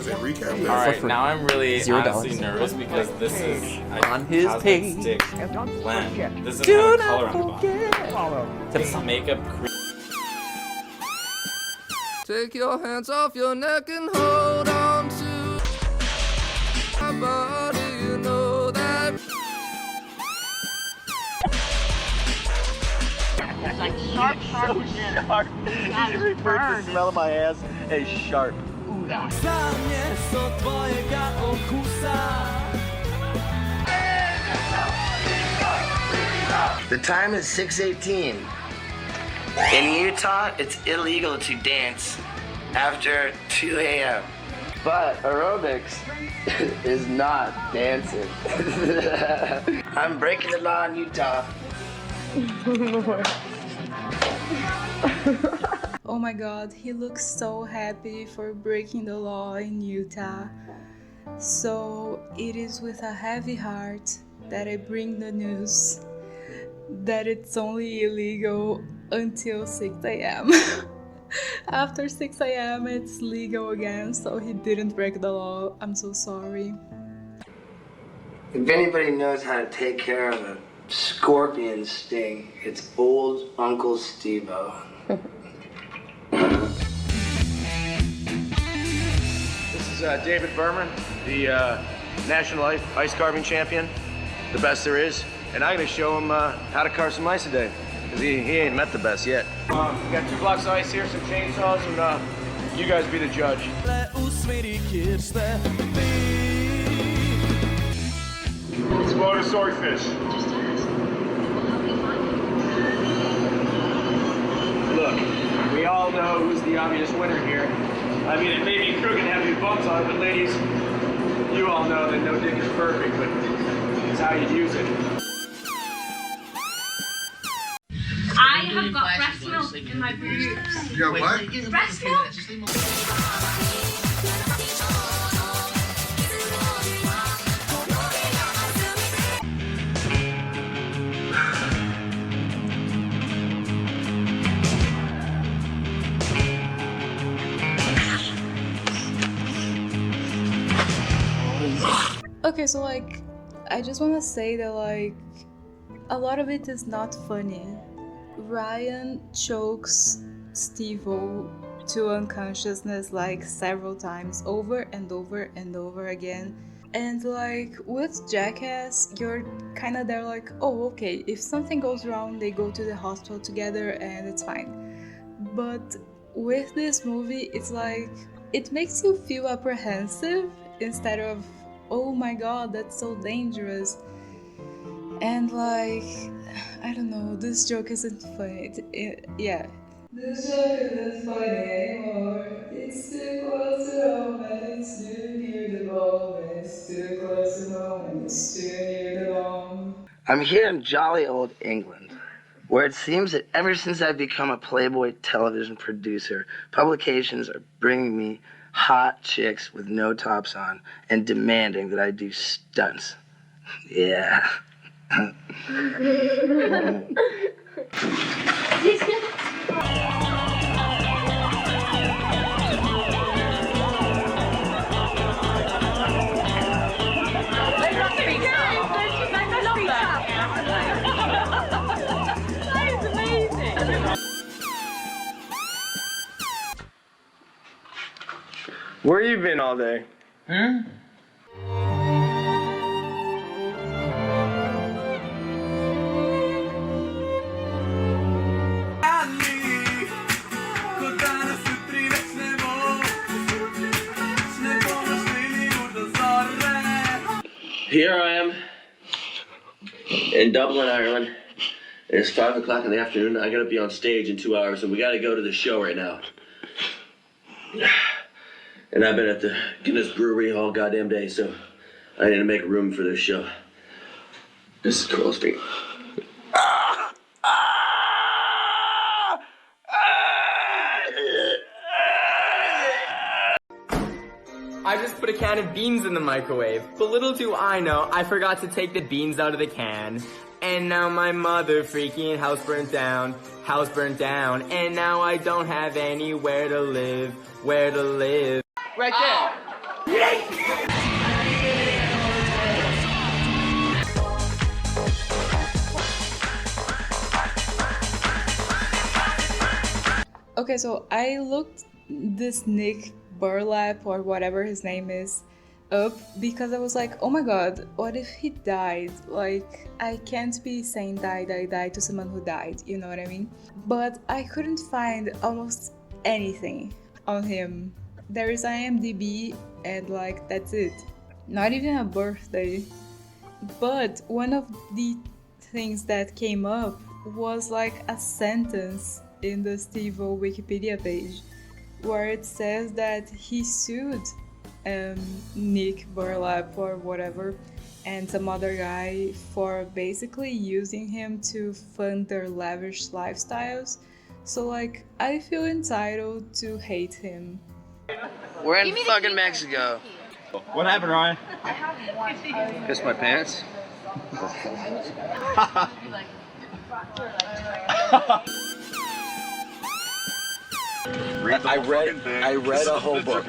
As a recap. Alright, now I'm really honestly nervous because this is on his page. Blend. This doesn't have color on the bottom. This makeup Take your hands off your neck and hold on to my body, you know that. It's like sharp. He referred to the smell of my ass as sharp. The time is 6:18. In Utah, it's illegal to dance after 2 a.m. But aerobics is not dancing. I'm breaking the law in Utah. Oh my god, he looks so happy for breaking the law in Utah. So it is with a heavy heart that I bring the news that it's only illegal until 6 a.m. After 6 a.m. it's legal again, so he didn't break the law. I'm so sorry. If anybody knows how to take care of a scorpion sting, it's old Uncle Steve-O. This is David Berman, the national ice carving champion, the best there is. And I'm gonna show him how to carve some ice a day, because he ain't met the best yet. We got 2 blocks of ice here, some chainsaws, and you guys be the judge. Explode swordfish. Look, we all know who's the obvious winner here. I mean, it may be crooked and have these bumps on it, but ladies, you all know that no dick is perfect, but it's how you use it. I have got breast milk in my boobs. You got what? Breast milk? Okay, so like, I just want to say that like, a lot of it is not funny. Ryan chokes Steve-O to unconsciousness like several times over and over and over again. And like with Jackass, you're kind of there like, oh okay, if something goes wrong they go to the hospital together and it's fine. But with this movie, it's like, it makes you feel apprehensive instead of, oh my god, that's so dangerous. And like, I don't know, this joke isn't funny. Yeah. This joke isn't funny anymore. It's too close to home and it's too near the bone. It's too close to home and it's too near the bone. I'm here in jolly old England, where it seems that ever since I've become a Playboy television producer, publications are bringing me hot chicks with no tops on and demanding that I do stunts. Yeah. Where you been all day? Here I am in Dublin, Ireland. It's 5 o'clock in the afternoon. I gotta be on stage in 2 hours, and we gotta go to the show right now. And I've been at the Guinness Brewery all goddamn day, so I need to make room for this show. This is Coral Street. I just put a can of beans in the microwave, but little do I know, I forgot to take the beans out of the can. And now my mother freaking house burnt down, and now I don't have anywhere to live, Right there. Okay, so I looked this Nick Burlap or whatever his name is up because I was like, oh my god, what if he died? Like, I can't be saying die to someone who died, you know what I mean? But I couldn't find almost anything on him. There is IMDb and like that's it. Not even a birthday. But one of the things that came up was like a sentence in the Steve-O Wikipedia page where it says that he sued Nick Burlap or whatever and some other guy for basically using him to fund their lavish lifestyles. So like, I feel entitled to hate him. We're in fucking Mexico. What happened, Ryan? Pissed my pants. I read a whole book.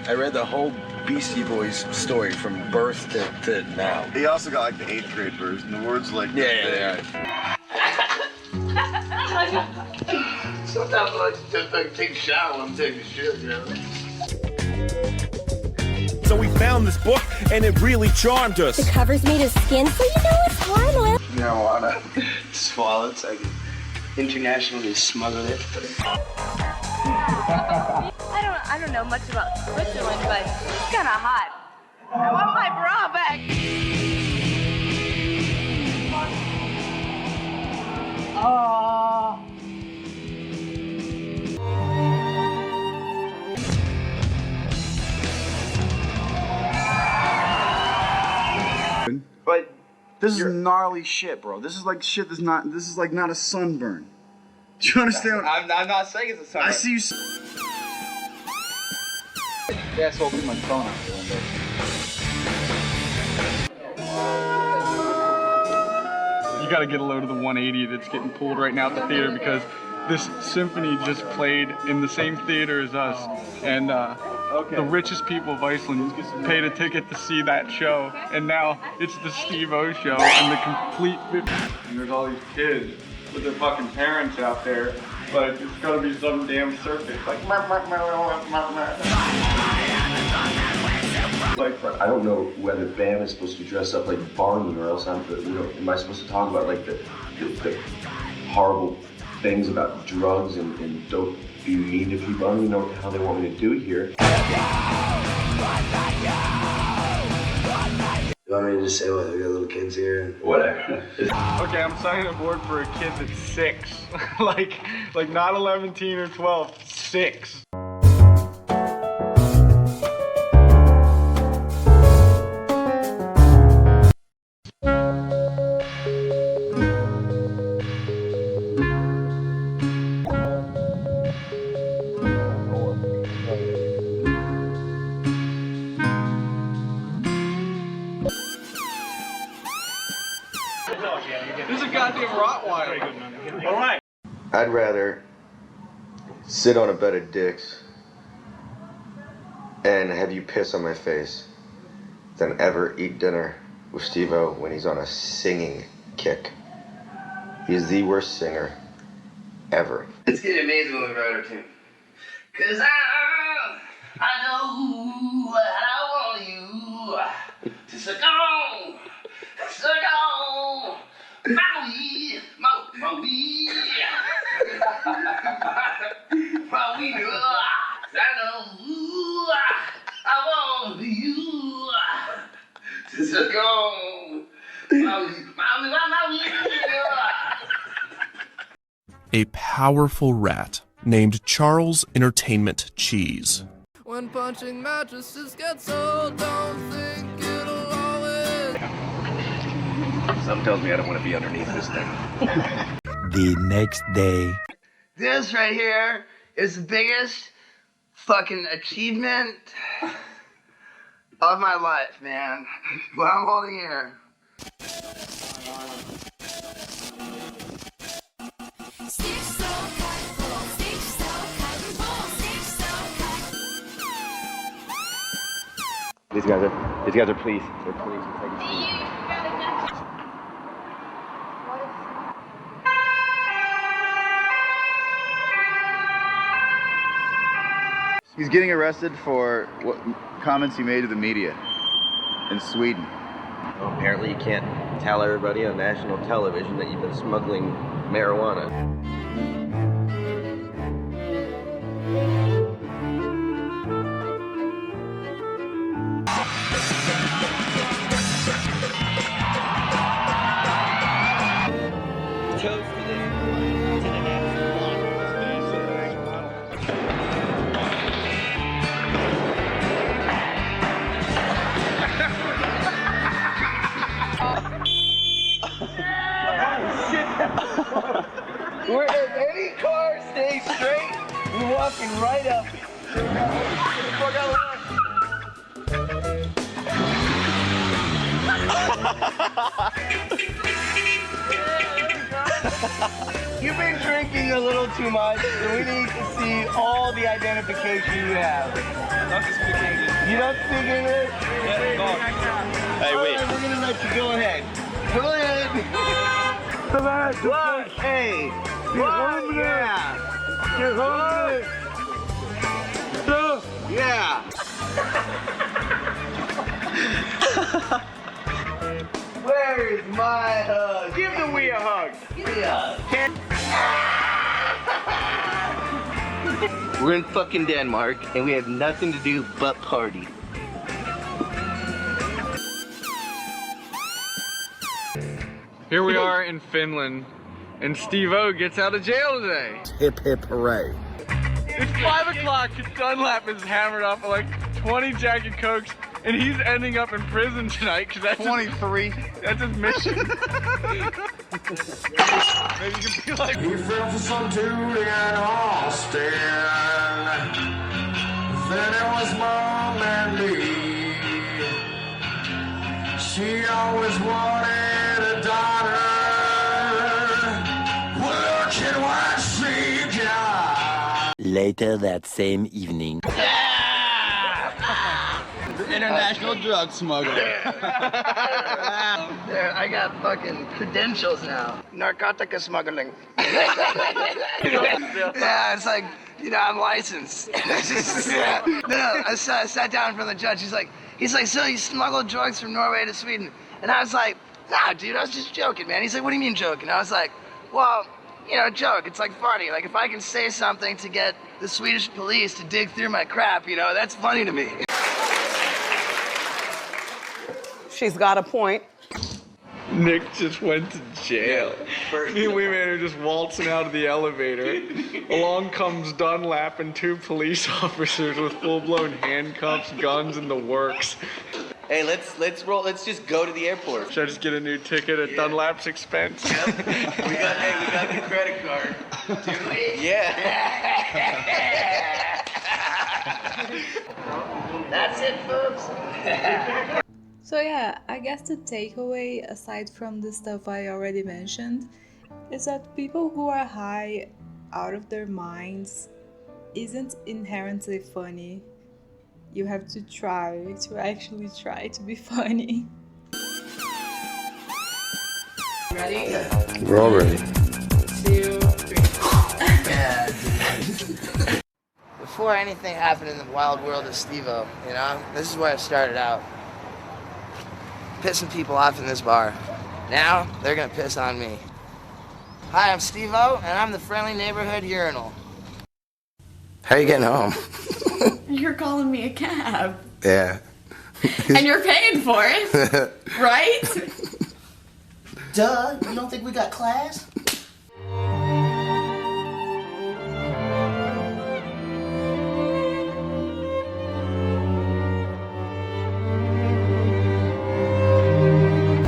I read the whole Beastie Boys story from birth to now. He also got like the 8th grade version. The words like Yeah. Sometimes I like to just like take a shower when I'm taking a shit, you know? So we found this book and it really charmed us. The cover's made of skin, so you know it's harmless. Marijuana. Swallow it so I can internationally smuggle it. I don't know much about Switzerland, but it's kind of hot. I want my bra back. Oh. But this is gnarly shit, bro. This is like shit that's not. This is like not a sunburn. Do you understand? I'm not saying it's a sunburn. I see you. Yeah, so I'll put my phone out there one day. You gotta get a load of the 180 that's getting pulled right now at the theater because this symphony just played in the same theater as us, and the richest people of Iceland paid a ticket to see that show, and now it's the Steve-O show and the complete. And there's all these kids with their fucking parents out there, but it's gotta be some damn circus like. I don't know whether Bam is supposed to dress up like Barney or else am I supposed to talk about like the horrible things about drugs and dope being mean to people? I don't even know how they want me to do it here. You want me to just say what? We got little kids here? Whatever. Okay, I'm signing aboard for a kid that's 6. like not 11, 10, or 12, 6. This is a goddamn Rottweiler. All right. I'd rather sit on a bed of dicks and have you piss on my face than ever eat dinner with Steve-O when he's on a singing kick. He's the worst singer ever. It's getting amazing when we write our tune. Cause I know what I want you to suck on, my weed, my weed, my weed. I know I want you to suck on, my weed. A powerful rat named Charles Entertainment Cheese. When punching mattresses gets old, don't think it'll always. Something tells me I don't want to be underneath this thing. The next day. This right here is the biggest fucking achievement of my life, man. What I'm holding here. These guys are police. They're police. We're taking Steve. He's getting arrested for what comments he made to the media in Sweden. Well, apparently you can't tell everybody on national television that you've been smuggling marijuana. Where if any car stays straight, we're walking right up. You've been drinking a little too much, so we need to see all the identification you have. You don't speak English? Hey, wait. Right, we're gonna let you go ahead. Go ahead. What? Hey. What? Yeah. What? Yeah. Where's my hug? Give the Wii a hug. Give me a hug. We're in fucking Denmark, and we have nothing to do but party. Here we are in Finland, and Steve-O gets out of jail today. Hip hip hooray. It's 5 o'clock, Dunlap is hammered up with like 20 Jack and Cokes, and he's ending up in prison tonight because that's 23. That's his mission. Maybe you can be like, He fell for some dude in Austin. Then it was Mom and me. She always wanted a daughter. Look at what she got. Later that same evening. International drug smuggler. There, I got fucking credentials now. Narcotica smuggling. Yeah, it's like, you know, I'm licensed. No, I sat down in front of the judge. He's like, so you smuggled drugs from Norway to Sweden? And I was like, nah, dude, I was just joking, man. He's like, what do you mean joking? I was like, well, you know, joke. It's like funny. Like if I can say something to get the Swedish police to dig through my crap, you know, that's funny to me. She's got a point. Nick just went to jail. Me and Wee Man are just waltzing out of the elevator. Along comes Dunlap and 2 police officers with full-blown handcuffs, guns, and the works. Hey, let's roll. Let's just go to the airport. Should I just get a new ticket at Dunlap's expense? Yep. we got the credit card. Do we? Yeah. That's it, folks. So yeah, I guess the takeaway, aside from the stuff I already mentioned, is that people who are high out of their minds isn't inherently funny. You have to actually try to be funny. Ready? We're all ready. 2, 3. Yeah, dude. Before anything happened in the wild world of Steve-O, you know, this is where it started out. Pissing people off in this bar. Now, they're gonna piss on me. Hi, I'm Steve-O, and I'm the friendly neighborhood urinal. How are you getting home? You're calling me a cab. Yeah. And you're paying for it, right? Duh, you don't think we got class?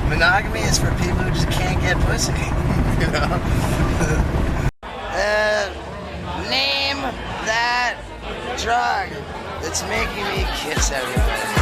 Monogamy is for people who just can't get pussy, you know? Name that drug that's making me kiss everybody.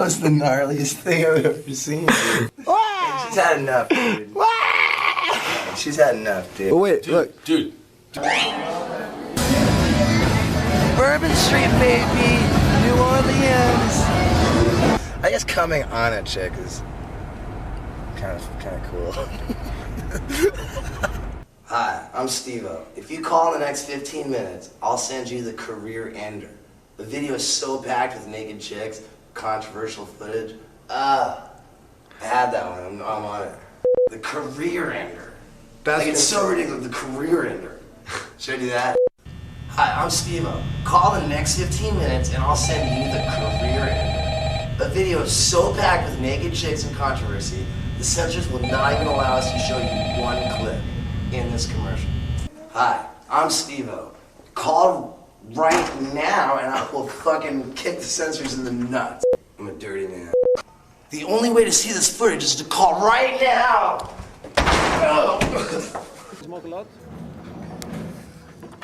was the gnarliest thing I've ever seen, dude. She's had enough, dude. She's had enough, dude. But wait, look. Dude. Bourbon Street, baby. New Orleans. I guess coming on a chick is kind of cool. Hi, I'm Steve-O. If you call in the next 15 minutes, I'll send you the career ender. The video is so packed with naked chicks, controversial footage. I had that one. I'm on it. The career ender. Like, it's so ridiculous. The career ender. Should I do that? Hi, I'm Steve-O. Call in the next 15 minutes and I'll send you the career ender. The video is so packed with naked chicks and controversy, the censors will not even allow us to show you one clip in this commercial. Hi, I'm Steve-O. Call right now and I will fucking kick the censors in the nuts. I'm a dirty man. The only way to see this footage is to call right now! Smoke a lot?